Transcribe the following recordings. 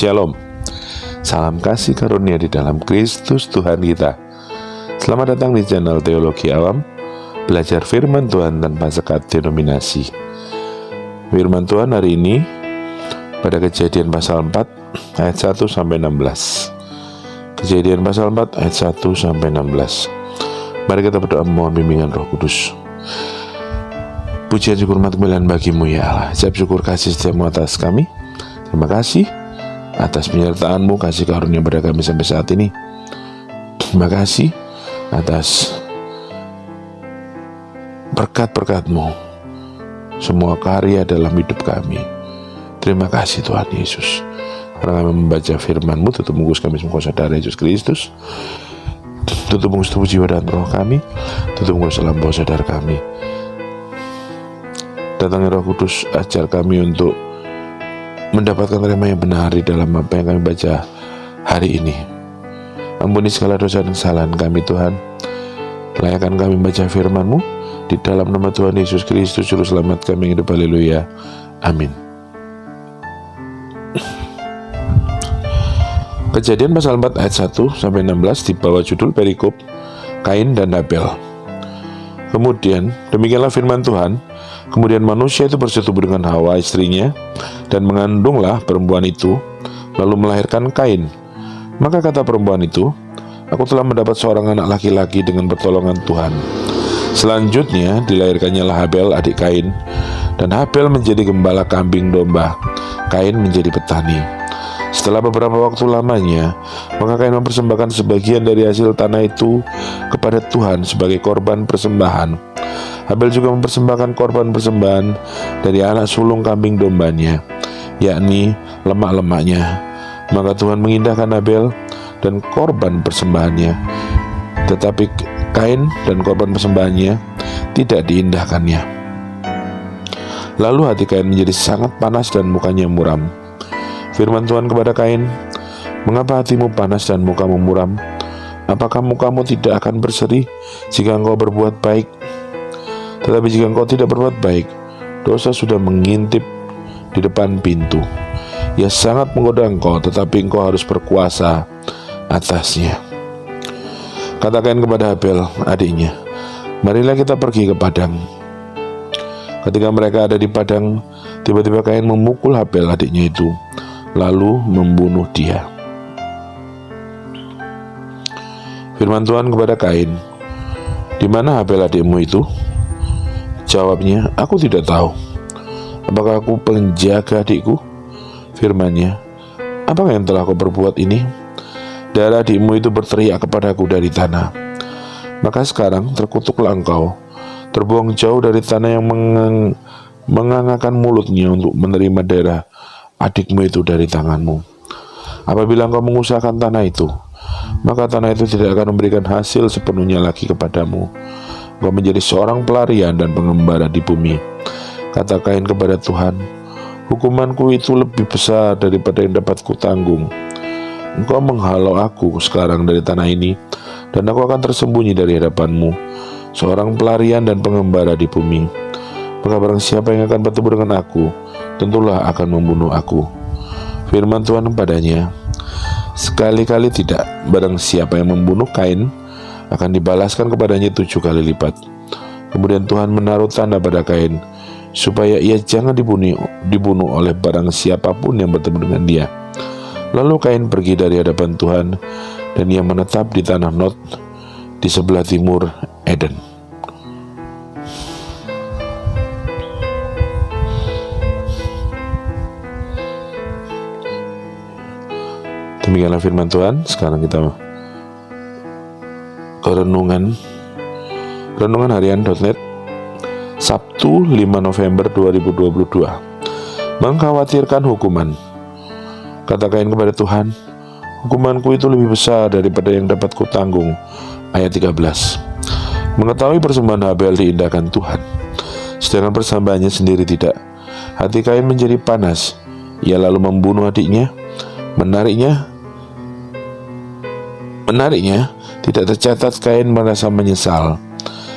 Shalom. Salam kasih karunia di dalam Kristus Tuhan kita. Selamat datang di channel Teologi Awam, belajar firman Tuhan tanpa sekat denominasi. Firman Tuhan hari ini pada Kejadian pasal 4 ayat 1 sampai 16. Kejadian pasal 4 ayat 1 sampai 16. Mari kita berdoa mohon bimbingan Roh Kudus. Pujian syukur hormat kemuliaan bagimu ya Allah. Ucap syukur kasih setiamu atas kami. Terima kasih atas penyertaan-Mu, kasih karunia pada kami sampai saat ini. Terima kasih atas berkat-berkat-Mu, semua karya dalam hidup kami. Terima kasih Tuhan Yesus. Karena kami membaca firman-Mu, tutup bungkus kami semua saudara Yesus Kristus. Tutup bungkus tubuh jiwa dan roh kami. Tutup bungkus dalam bawah sadar kami. Datangnya Roh Kudus, ajar kami untuk mendapatkan rema yang benar di dalam apa yang kami baca hari ini. Ampuni segala dosa dan kesalahan kami Tuhan. Layakan kami membaca firman-Mu di dalam nama Tuhan Yesus Kristus Juru Selamat kami hidup. Haleluya. Amin. Kejadian pasal 4 ayat 1 sampai 16 di bawah judul perikop Kain dan Habel. Kemudian demikianlah firman Tuhan. Kemudian manusia itu bersetubuh dengan Hawa istrinya, dan mengandunglah perempuan itu, lalu melahirkan Kain. Maka kata perempuan itu, aku telah mendapat seorang anak laki-laki dengan pertolongan Tuhan. Selanjutnya dilahirkannya Habel adik Kain, dan Habel menjadi gembala kambing domba, Kain menjadi petani. Setelah beberapa waktu lamanya, maka Kain mempersembahkan sebagian dari hasil tanah itu kepada Tuhan sebagai korban persembahan. Habel juga mempersembahkan korban persembahan dari anak sulung kambing dombanya, yakni lemak-lemaknya. Maka Tuhan mengindahkan Habel dan korban persembahannya, tetapi Kain dan korban persembahannya tidak diindahkannya. Lalu hati Kain menjadi sangat panas dan mukanya muram. Firman Tuhan kepada Kain, mengapa hatimu panas dan mukamu muram? Apakah mukamu tidak akan berseri jika engkau berbuat baik? Tetapi jika engkau tidak berbuat baik, dosa sudah mengintip di depan pintu. Ia sangat menggoda engkau, tetapi engkau harus berkuasa atasnya. Kata Kain kepada Habel adiknya, marilah kita pergi ke padang. Ketika mereka ada di padang, tiba-tiba Kain memukul Habel adiknya itu, lalu membunuh dia. Firman Tuhan kepada Kain, di mana Habel adikmu itu? Jawabnya, aku tidak tahu. Apakah aku penjaga adikku? Firman-Nya, apakah yang telah kau perbuat ini? Darah adikmu itu berteriak kepadaku dari tanah. Maka sekarang terkutuklah engkau, terbuang jauh dari tanah yang mengangangkan mulutnya untuk menerima darah adikmu itu dari tanganmu. Apabila engkau mengusahakan tanah itu, maka tanah itu tidak akan memberikan hasil sepenuhnya lagi kepadamu. Engkau menjadi seorang pelarian dan pengembara di bumi. Kata Kain kepada Tuhan, hukumanku itu lebih besar daripada yang dapat kutanggung. Engkau menghalau aku sekarang dari tanah ini, dan aku akan tersembunyi dari hadapanmu, seorang pelarian dan pengembara di bumi. Maka barang siapa yang akan bertemu dengan aku, tentulah akan membunuh aku. Firman Tuhan padanya, sekali-kali tidak. Barang siapa yang membunuh Kain, akan dibalaskan kepadanya 7 kali lipat. Kemudian Tuhan menaruh tanda pada Kain, supaya ia jangan dibunuh oleh barang siapapun yang bertemu dengan dia. Lalu Kain pergi dari hadapan Tuhan, dan ia menetap di tanah Nod, di sebelah timur Eden. Demikianlah firman Tuhan. Sekarang kita ke renungan harian.net Sabtu 5 November 2022. Mengkhawatirkan hukuman. Kata Kain kepada Tuhan, hukumanku itu lebih besar daripada yang dapat kutanggung. Ayat 13. Mengetahui persembahan Habel diindahkan Tuhan, sedangkan persembahannya sendiri tidak. Hati Kain menjadi panas. Ia lalu membunuh adiknya. Menariknya, tidak tercatat Kain merasa menyesal.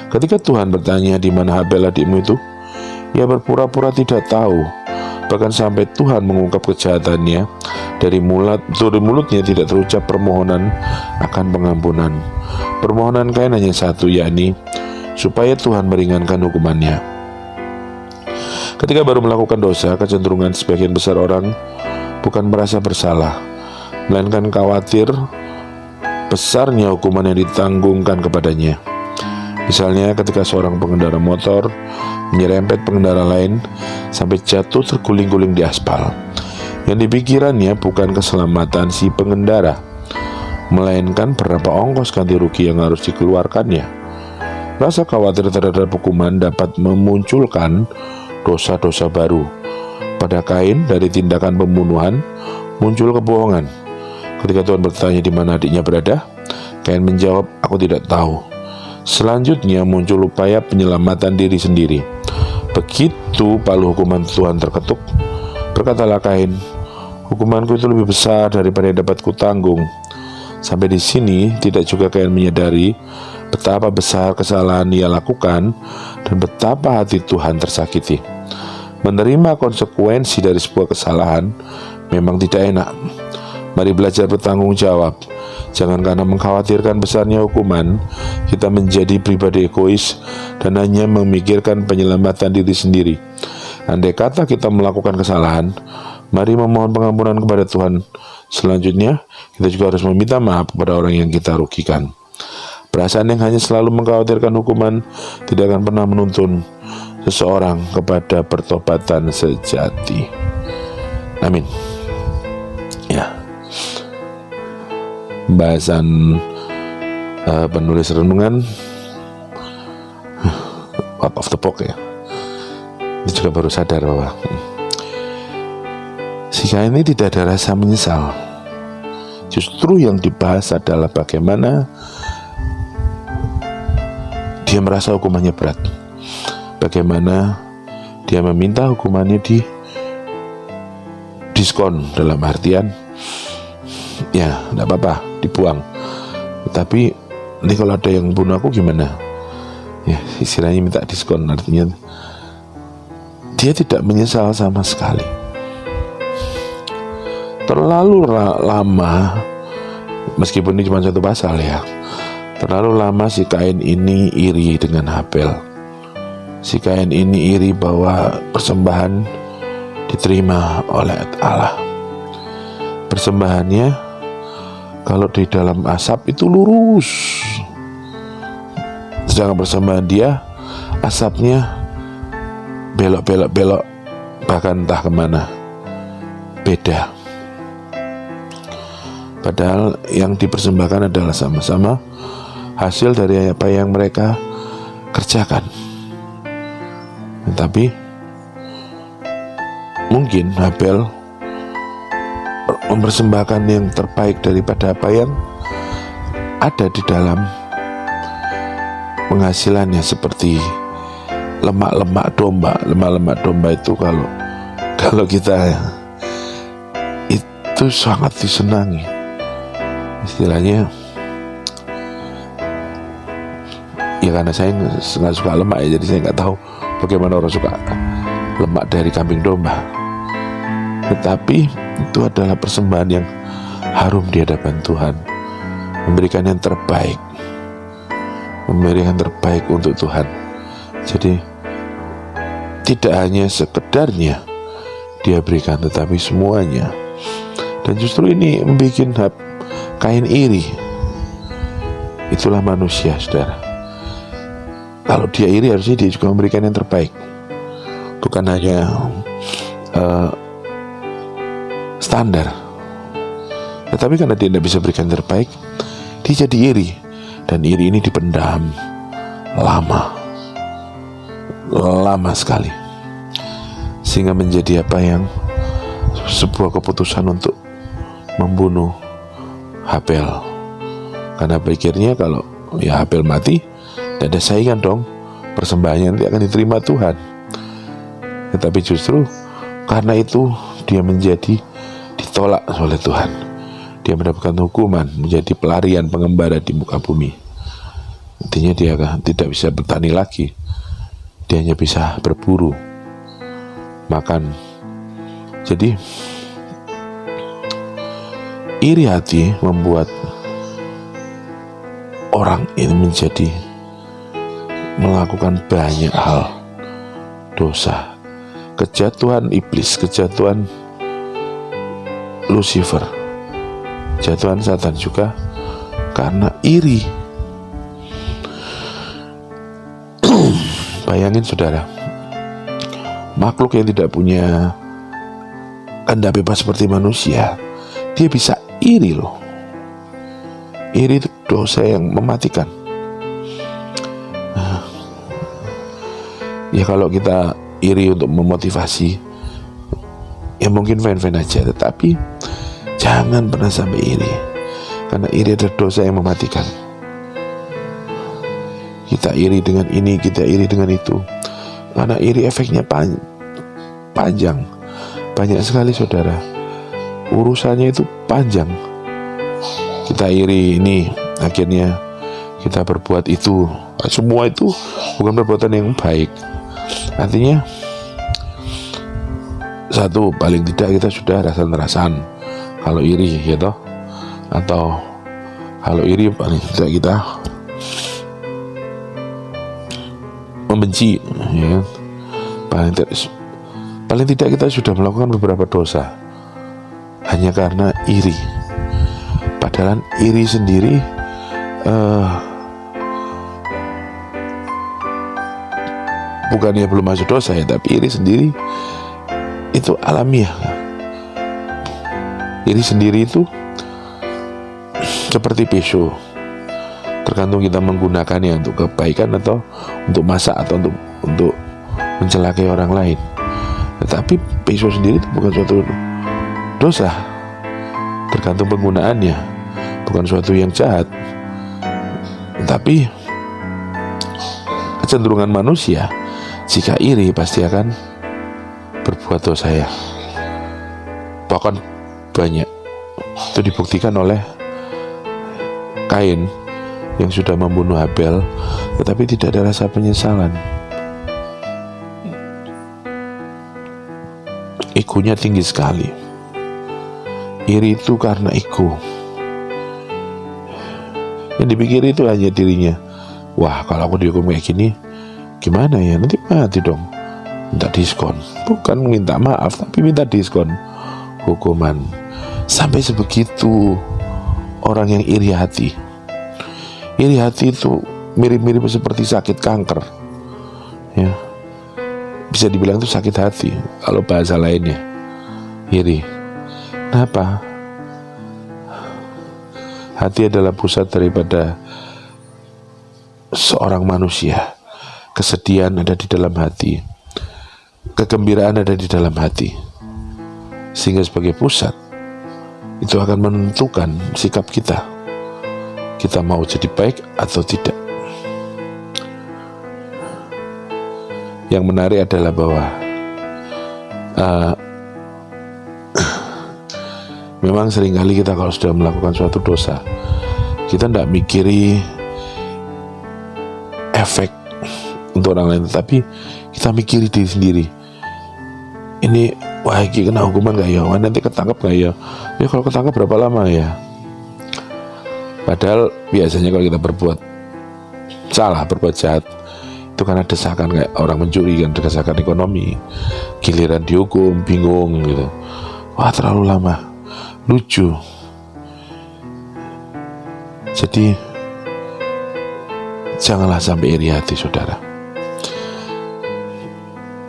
Ketika Tuhan bertanya, di mana Habel adikmu itu? Ia berpura-pura tidak tahu. bahkan sampai Tuhan mengungkap kejahatannya. Dari mulutnya tidak terucap permohonan akan pengampunan. Permohonan Kain hanya satu, yakni supaya Tuhan meringankan hukumannya. Ketika baru melakukan dosa, kecenderungan sebagian besar orang bukan merasa bersalah, melainkan khawatir besarnya hukuman yang ditanggungkan kepadanya. Misalnya ketika seorang pengendara motor menyerempet pengendara lain sampai jatuh terguling-guling di aspal. Yang dipikirannya bukan keselamatan si pengendara, melainkan berapa ongkos ganti rugi yang harus dikeluarkannya. Rasa khawatir terhadap hukuman dapat memunculkan dosa-dosa baru. Pada Kain, dari tindakan pembunuhan muncul kebohongan. Ketika Tuhan bertanya di mana adiknya berada, Kain menjawab, "Aku tidak tahu." Selanjutnya muncul upaya penyelamatan diri sendiri. Begitu palu hukuman Tuhan terketuk, berkatalah Kain, "Hukumanku itu lebih besar daripada yang dapat kutanggung." Sampai di sini tidak juga Kain menyadari betapa besar kesalahan ia lakukan dan betapa hati Tuhan tersakiti. Menerima konsekuensi dari sebuah kesalahan memang tidak enak. Mari belajar bertanggung jawab. Jangan karena mengkhawatirkan besarnya hukuman, kita menjadi pribadi egois dan hanya memikirkan penyelamatan diri sendiri. Andai kata kita melakukan kesalahan, mari memohon pengampunan kepada Tuhan. Selanjutnya, kita juga harus meminta maaf kepada orang yang kita rugikan. Perasaan yang hanya selalu mengkhawatirkan hukuman tidak akan pernah menuntun seseorang kepada pertobatan sejati. Amin. Ya, pembahasan penulis renungan out of the box ya. Ini juga baru sadar bahwa si Kain ini tidak ada rasa menyesal. Justru yang dibahas adalah bagaimana dia merasa hukumannya berat, bagaimana dia meminta hukumannya diskon, dalam artian ya tidak apa-apa dibuang, tapi ini kalau ada yang bunuh aku gimana ya, istilahnya minta diskon. Artinya dia tidak menyesal sama sekali. Terlalu lama, meskipun ini cuma satu pasal ya, terlalu lama si Kain ini iri dengan Habel. Si Kain ini iri bahwa persembahan diterima oleh Allah. Persembahannya kalau di dalam asap itu lurus, sedangkan persembahan dia asapnya belok, bahkan entah kemana, beda. Padahal yang dipersembahkan adalah sama-sama hasil dari apa yang mereka kerjakan. Tapi mungkin Habel mempersembahkan yang terbaik daripada apa yang ada di dalam penghasilannya, seperti lemak-lemak domba. Lemak-lemak domba itu kalau kita itu sangat disenangi. Istilahnya ya, karena saya nggak suka lemak ya, jadi saya nggak tahu bagaimana orang suka lemak dari kambing domba. Tetapi itu adalah persembahan yang harum di hadapan Tuhan, memberikan yang terbaik, memberikan terbaik untuk Tuhan. Jadi tidak hanya sekedarnya dia berikan, tetapi semuanya. Dan justru ini membuat Kain iri. Itulah manusia, saudara. Kalau dia iri, harusnya dia juga memberikan yang terbaik, bukan hanya standar. Tetapi karena dia tidak bisa berikan yang terbaik, dia jadi iri. Dan iri ini dipendam lama sekali, sehingga menjadi sebuah keputusan untuk membunuh Habel. Karena pikirnya kalau ya Habel mati, tidak ada saingan dong, persembahannya nanti akan diterima Tuhan. Tetapi justru karena itu dia menjadi ditolak oleh Tuhan. Dia mendapatkan hukuman, menjadi pelarian, pengembara di muka bumi. Artinya dia tidak bisa bertani lagi. Dia hanya bisa berburu, makan Jadi iri hati membuat orang ini menjadi melakukan banyak hal dosa. Kejatuhan iblis, kejatuhan Lucifer, kejatuhan Satan juga karena iri. Bayangin saudara, makhluk yang tidak punya kehendak bebas seperti manusia, dia bisa iri loh. Iri itu dosa yang mematikan. Ya kalau kita iri untuk memotivasi, ya mungkin fine-fine aja. Tetapi jangan pernah sampai iri, karena iri adalah dosa yang mematikan. Kita iri dengan ini, kita iri dengan itu, karena iri efeknya panjang. Banyak sekali saudara, urusannya itu panjang. Kita iri ini, akhirnya kita berbuat itu. Semua itu bukan perbuatan yang baik. Artinya satu, paling tidak kita sudah rasa-rasan kalau iri, ya toh. Atau kalau iri paling tidak kita membenci, ya. Paling tidak kita sudah melakukan beberapa dosa hanya karena iri. Padahal iri sendiri bukannya belum masuk dosa ya, tapi iri sendiri itu alamiah. Iri sendiri itu seperti pisau, tergantung kita menggunakannya untuk kebaikan atau untuk masak atau untuk mencelakai orang lain. Tetapi pisau sendiri itu bukan suatu dosa, tergantung penggunaannya, bukan suatu yang jahat. Tetapi kecenderungan manusia jika iri pasti akan berbuat dosa ya. Bahkan banyak. Itu dibuktikan oleh Kain yang sudah membunuh Habel, tetapi tidak ada rasa penyesalan. Egonya tinggi sekali. Iri itu karena ego. Yang dipikir itu hanya dirinya. Wah, kalau aku dihukum kayak gini, gimana ya? Nanti mati dong. Minta diskon. Bukan minta maaf, tapi minta diskon hukuman. Sampai sebegitu orang yang iri hati. Iri hati itu mirip-mirip seperti sakit kanker, ya. Bisa dibilang itu sakit hati kalau bahasa lainnya. Iri. Kenapa? Hati adalah pusat daripada seorang manusia. Kesedihan ada di dalam hati, kegembiraan ada di dalam hati. Sehingga sebagai pusat, itu akan menentukan sikap kita. Kita mau jadi baik atau tidak. Yang menarik adalah bahwa memang seringkali kita kalau sudah melakukan suatu dosa, kita tidak mikiri efek untuk orang lain, tetapi kita mikiri diri sendiri. Ini wah, ini kena hukuman gak ya? Wah, nanti ketangkap gak ya? Ya kalau ketangkap berapa lama ya? Padahal biasanya kalau kita berbuat salah, berbuat jahat, itu karena desakan kayak orang mencuri kan, desakan ekonomi. Giliran dihukum, bingung gitu. Wah, terlalu lama. Lucu. Jadi janganlah sampai iri hati, saudara.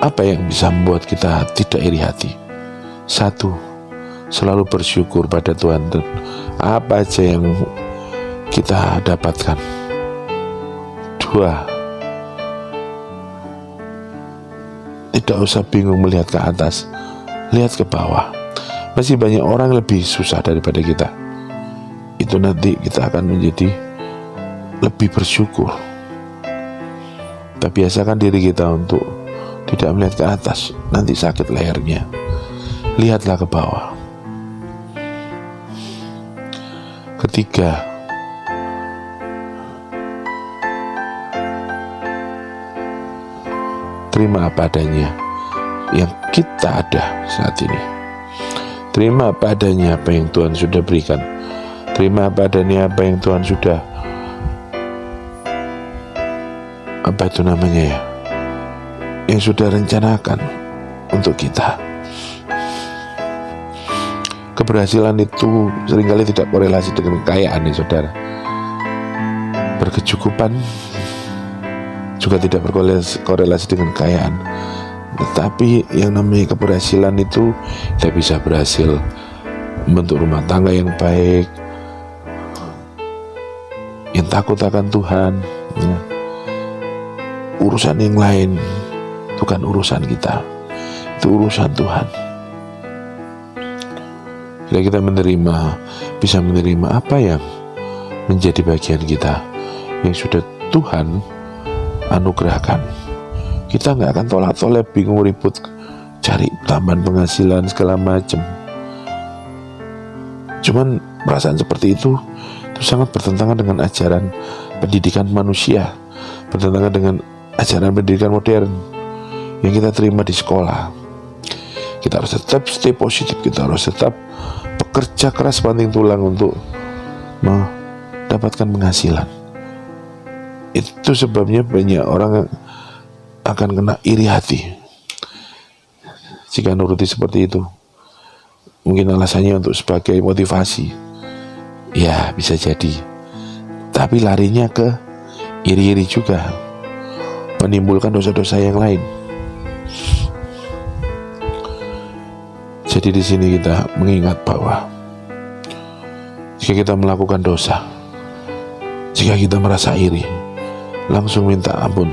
Apa yang bisa membuat kita tidak iri hati? Satu, selalu bersyukur pada Tuhan dan apa aja yang kita dapatkan. Dua, tidak usah bingung melihat ke atas, lihat ke bawah. Masih banyak orang lebih susah daripada kita. Itu nanti kita akan menjadi lebih bersyukur. Kita biasakan diri kita untuk tidak melihat ke atas, nanti sakit lehernya. Lihatlah ke bawah. Ketiga, terima apa adanya yang kita ada saat ini. Terima apa adanya apa yang Tuhan sudah berikan. Terima apa adanya apa yang Tuhan sudah, apa itu namanya ya, yang sudah rencanakan untuk kita. Keberhasilan itu seringkali tidak korelasi dengan kekayaan ya saudara. Berkecukupan juga tidak berkorelasi dengan kekayaan. Tetapi yang namanya keberhasilan itu kita bisa berhasil membentuk rumah tangga yang baik, yang takut akan Tuhan ya. Urusan yang lain itu kan urusan kita, itu urusan Tuhan. Bila kita bisa menerima apa yang menjadi bagian kita, yang sudah Tuhan anugerahkan, kita nggak akan tolak-tolak, bingung, ribut, cari tambahan penghasilan segala macam. Cuman perasaan seperti itu sangat bertentangan dengan ajaran pendidikan manusia, bertentangan dengan ajaran pendidikan modern yang kita terima di sekolah. Kita harus tetap stay positif, kita harus tetap bekerja keras banting tulang untuk mendapatkan penghasilan. Itu sebabnya banyak orang akan kena iri hati jika nuruti seperti itu. Mungkin alasannya untuk sebagai motivasi, ya bisa jadi. Tapi larinya ke iri-iri juga, menimbulkan dosa-dosa yang lain. Jadi di sini kita mengingat bahwa jika kita melakukan dosa, jika kita merasa iri, langsung minta ampun.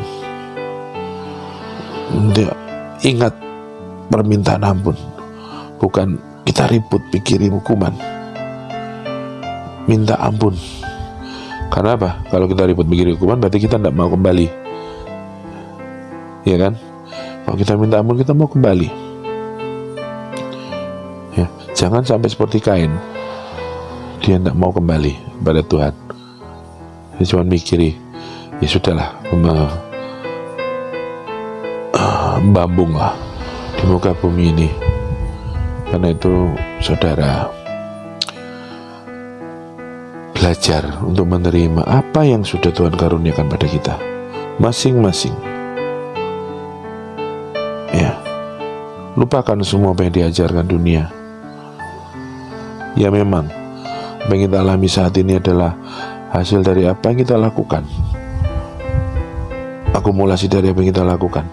Ingat permintaan ampun, bukan kita ribut pikirin hukuman. Minta ampun. Karena apa? Kalau kita ribut pikirin hukuman berarti kita tidak mau kembali, ya kan? Kalau kita minta ampun, kita mau kembali. Ya, jangan sampai seperti Kain, dia tidak mau kembali pada Tuhan. Dia cuma mikiri, ya sudahlah, membambung lah di muka bumi ini. Karena itu saudara, belajar untuk menerima apa yang sudah Tuhan karuniakan pada kita masing-masing. Ya, lupakan semua apa yang diajarkan dunia. Ya memang apa yang kita alami saat ini adalah hasil dari apa yang kita lakukan, akumulasi dari apa yang kita lakukan.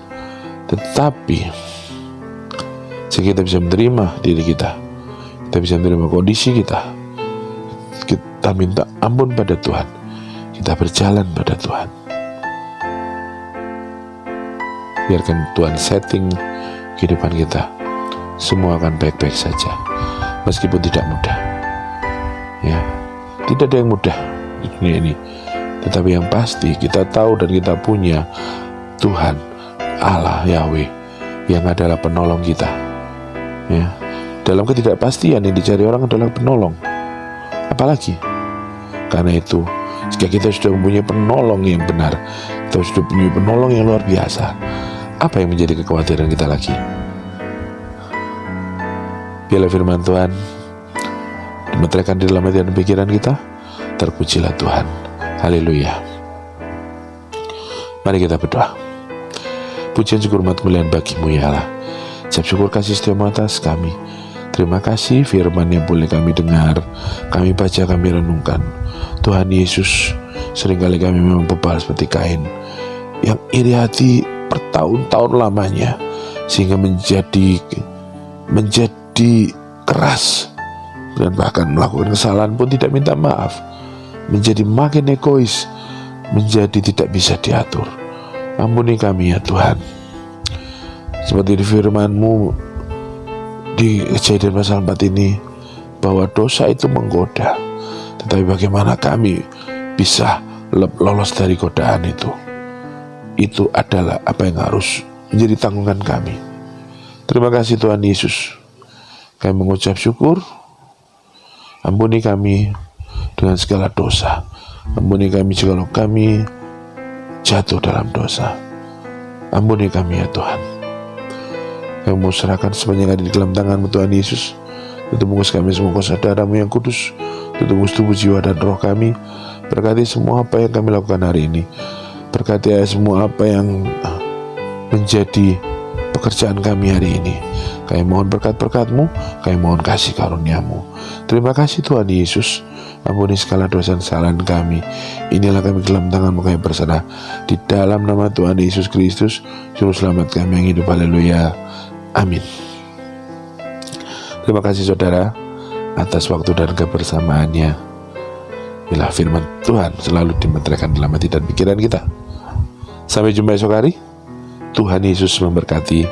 Tetapi jika kita bisa menerima diri kita bisa menerima kondisi kita minta ampun pada Tuhan, kita berjalan pada Tuhan. Biarkan Tuhan setting kehidupan kita, semua akan baik-baik saja. Meskipun tidak mudah, ya, tidak ada yang mudah di dunia ini. Tetapi yang pasti kita tahu dan kita punya Tuhan Allah Yahweh yang adalah penolong kita. Ya, dalam ketidakpastian yang dicari orang adalah penolong. Apalagi karena itu, jika kita sudah mempunyai penolong yang benar, kita sudah mempunyai penolong yang luar biasa, apa yang menjadi kekhawatiran kita lagi? Biarlah firman Tuhan dimeteraikan di dalam hati dan pikiran kita. Terpujilah Tuhan. Haleluya. Mari kita berdoa. Pujian syukur hormat kemuliaan bagi-Mu ya Allah. Ucap syukur kasih setiamu atas kami. Terima kasih firman yang boleh kami dengar, kami baca, kami renungkan. Tuhan Yesus, seringkali kami memang bebal seperti Kain yang iri hati bertahun-tahun lamanya, sehingga menjadi keras dan bahkan melakukan kesalahan pun tidak minta maaf, menjadi makin egois, menjadi tidak bisa diatur. Ampuni kami ya Tuhan. Seperti di firman-Mu di Kejadian pasal 4 ini, bahwa dosa itu menggoda, tetapi bagaimana kami bisa lolos dari godaan itu adalah apa yang harus menjadi tanggungan kami. Terima kasih Tuhan Yesus. Kami mengucap syukur. Ampuni kami dengan segala dosa. Ampuni kami jika kami jatuh dalam dosa. Ampuni kami ya Tuhan. Kami mau serahkan semuanya yang ada di dalam tangan-Mu Tuhan Yesus. Tutupus kami semua saudaramu yang kudus. Tutupus tubuh, jiwa, dan roh kami. Berkati semua apa yang kami lakukan hari ini. Berkati semua apa yang menjadi pekerjaan kami hari ini. Kami mohon berkat-berkat-Mu, kami mohon kasih karunia-Mu. Terima kasih Tuhan Yesus. Ampuni segala dosa dan kesalahan kami. Inilah kami dalam tangan-Mu, kami berserah. Di dalam nama Tuhan Yesus Kristus, Juru Selamat kami yang hidup. Haleluya. Amin. Terima kasih saudara atas waktu dan kebersamaannya. Bila firman Tuhan selalu dimeteraikan dalam hati dan pikiran kita. Sampai jumpa esok hari. Tuhan Yesus memberkati.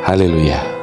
Haleluya.